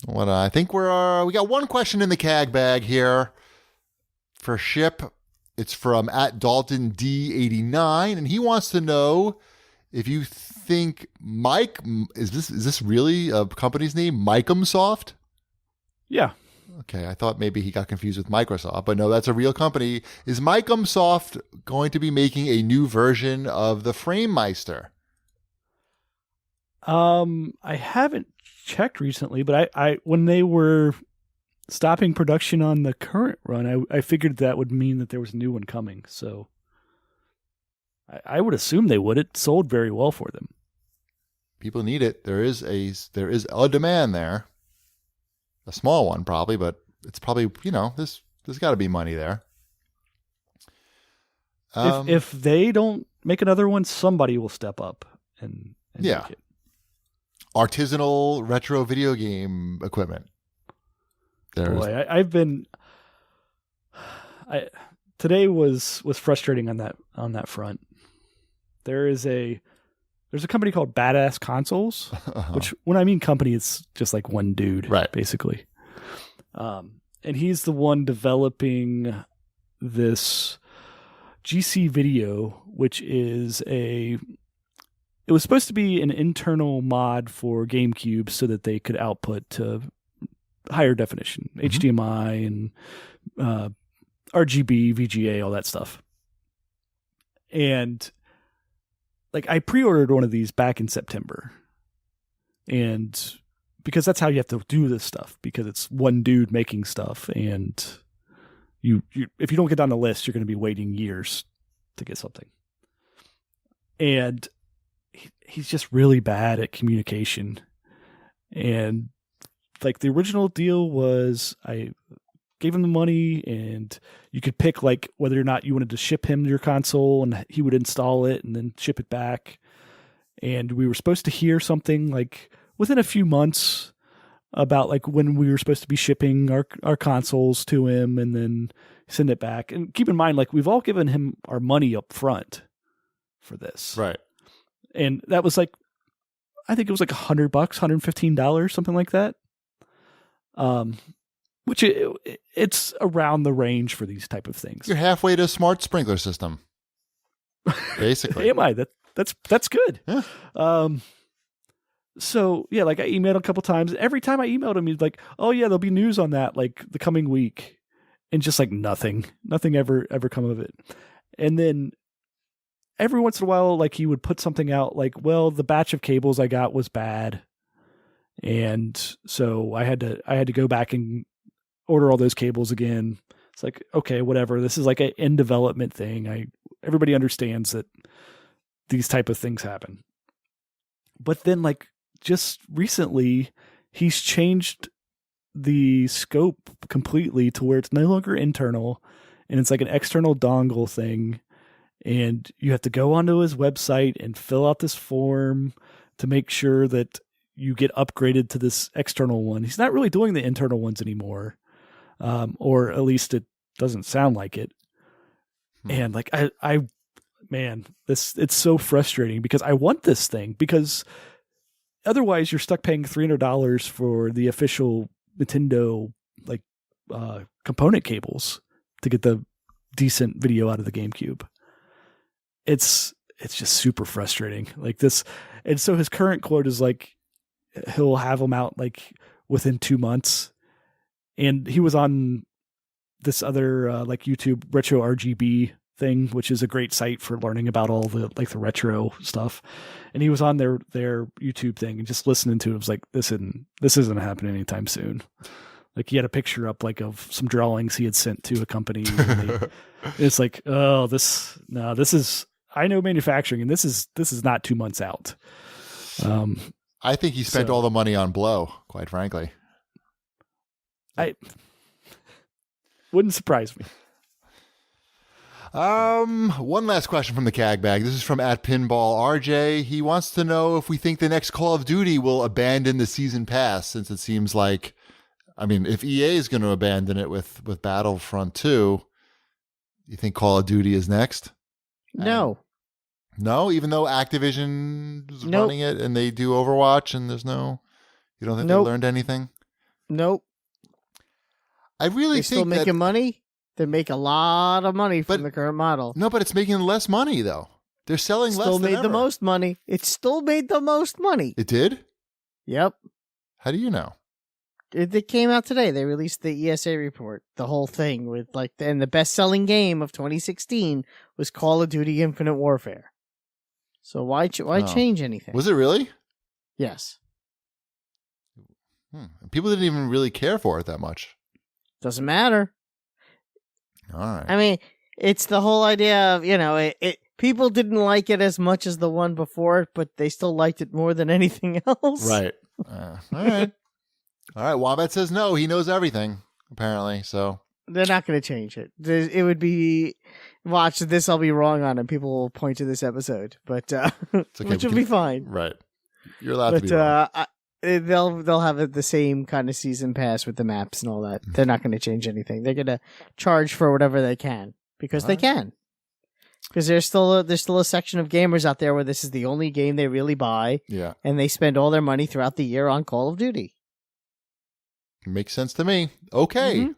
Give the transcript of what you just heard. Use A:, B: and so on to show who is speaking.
A: What I think we got one question in the CAG bag here for Ship. It's from @Dalton D89, and he wants to know if you think is this really a company's name? Microsoft?
B: Yeah.
A: Okay, I thought maybe he got confused with Microsoft, but no, that's a real company. Is Microsoft going to be making a new version of the Framemeister?
B: I haven't checked recently, but I when they were stopping production on the current run, I figured that would mean that there was a new one coming. So I would assume they would. It sold very well for them.
A: People need it. There is a demand there. A small one probably, but it's probably, there's got to be money there.
B: If they don't make another one, somebody will step up and make it.
A: Artisanal retro video game equipment.
B: Today was frustrating on that front. There's a company called Badass Consoles, which when I mean company, it's just like one dude,
A: right? Basically.
B: And he's the one developing this GCVideo, which is it was supposed to be an internal mod for GameCube so that they could output to higher definition, HDMI and RGB, VGA, all that stuff. And I pre-ordered one of these back in September, and because that's how you have to do this stuff, because it's one dude making stuff, and you if you don't get on the list, you're going to be waiting years to get something. And he's just really bad at communication. And the original deal was I gave him the money, and you could pick whether or not you wanted to ship him your console, and he would install it and then ship it back. And we were supposed to hear something within a few months about when we were supposed to be shipping our consoles to him and then send it back. And keep in mind, we've all given him our money up front for this.
A: Right.
B: And that was I think it was $100, $115, something like that. Which it's around the range for these type of things.
A: You're halfway to a smart sprinkler system, basically.
B: Am I? That's good.
A: Yeah.
B: So yeah, I emailed a couple times. Every time I emailed him, he's like, "Oh yeah, there'll be news on that the coming week," and just nothing ever come of it. And then every once in a while, he would put something out well, the batch of cables I got was bad, and so I had to go back and order all those cables again. It's okay, whatever. This is an in development thing. Everybody understands that these type of things happen. But then just recently, he's changed the scope completely to where it's no longer internal, and it's an external dongle thing. And you have to go onto his website and fill out this form to make sure that you get upgraded to this external one. He's not really doing the internal ones anymore. Or at least it doesn't sound like it. And it's so frustrating because I want this thing, because otherwise you're stuck paying $300 for the official Nintendo component cables to get the decent video out of the GameCube. It's just super frustrating this. And so his current quote is he'll have them out within 2 months. And he was on this other YouTube retro RGB thing, which is a great site for learning about all the the retro stuff. And he was on their YouTube thing and just listening to it. Was this isn't happening anytime soon. He had a picture up of some drawings he had sent to a company. And it's this is, I know manufacturing, and this is not 2 months out.
A: I think he spent all the money on Blow, quite frankly.
B: I wouldn't surprise me.
A: One last question from the CAG bag. This is from @PinballRJ. He wants to know if we think the next Call of Duty will abandon the season pass, since it seems if EA is going to abandon it with Battlefront 2, you think Call of Duty is next?
C: No.
A: No, even though Activision is running it and they do Overwatch, and you don't think they learned anything?
C: Nope.
A: I really
C: They're
A: think
C: still making money. They make a lot of money from the current model.
A: No, but it's making less money though. They're selling less.
C: Still
A: than
C: made
A: ever.
C: the most money. It still made the most money.
A: It did?
C: Yep.
A: How do you know?
C: It came out today. They released the ESA report, the whole thing with and the best-selling game of 2016 was Call of Duty Infinite Warfare. So why change anything?
A: Was it really?
C: Yes.
A: People didn't even really care for it that much.
C: Doesn't matter.
A: All right.
C: I mean, it's the whole idea of, people didn't like it as much as the one before it, but they still liked it more than anything else.
A: Right. All right. All right. Wombat says no. He knows everything, apparently. So
C: they're not going to change it. It would be, watch this. I'll be wrong on, and people will point to this episode, but
A: it's okay.
C: which will be fine.
A: Right. You're allowed to be wrong.
C: They'll have the same kind of season pass with the maps and all that. They're not going to change anything. They're going to charge for whatever they can because they can. Because there's still a section of gamers out there where this is the only game they really buy.
A: Yeah.
C: And they spend all their money throughout the year on Call of Duty.
A: Makes sense to me. Okay.